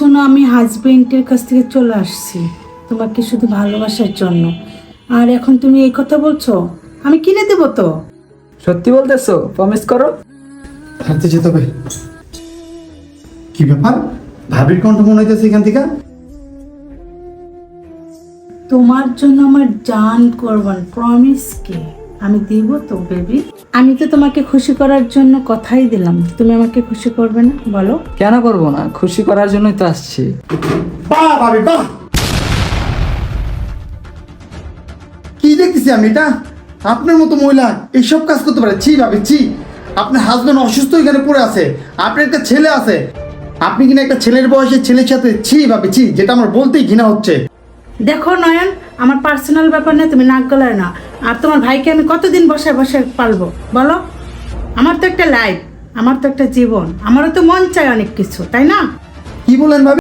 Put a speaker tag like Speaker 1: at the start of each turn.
Speaker 1: শোনো, আমি হাজবেন্ডের কাছ থেকে চলে আসছি তোমাকে শুধু ভালোবাসার জন্য। আর এখন তুমি এই কথা বলছো? আমি কিনে দেবো তো।
Speaker 2: সত্যি বলতেছো? প্রমিস করো।
Speaker 3: হাঁটতে যেতে হবে। কি ব্যাপার? ভাবির কণ্ঠ মনে হইতেছে এখান থেকে।
Speaker 1: তোমার জন্য আমার জান করবান, প্রমিস কি আমি দিব তো বেবি। আমি তো তোমাকে খুশি করার জন্য কথাই দিলাম, তুমি আমাকে খুশি করবে না বলো?
Speaker 2: কেন করবো না? খুশি করার জন্যই তো আসছি।
Speaker 3: বাহ ভাবি বাহ! কি দেখতেছি আমি এটা? আপনার মতো মহিলা এইসব কাজ করতে পারে? ছি ভাবি ছি! আপনার হাজবেন্ড অসুস্থ এখানে পড়ে আছে, আপনার একটা ছেলে আছে, আপনি কিনা একটা ছেলের বয়সের ছেলের সাথে ছি ভাবি ছি! যেটা আমার বলতেই ঘৃণা হচ্ছে।
Speaker 1: দেখো নয়ন, আমার পার্সোনাল ব্যাপার না, তুমি নাক গলায় না। আর তোমার ভাইকে আমি কতদিন বসে বসে পালবো বলো? আমার তো একটা লাইফ, আমার তো একটা জীবন, আমারও তো মন চায় অনেক কিছু, তাই না?
Speaker 3: কি বলেন ভাবি?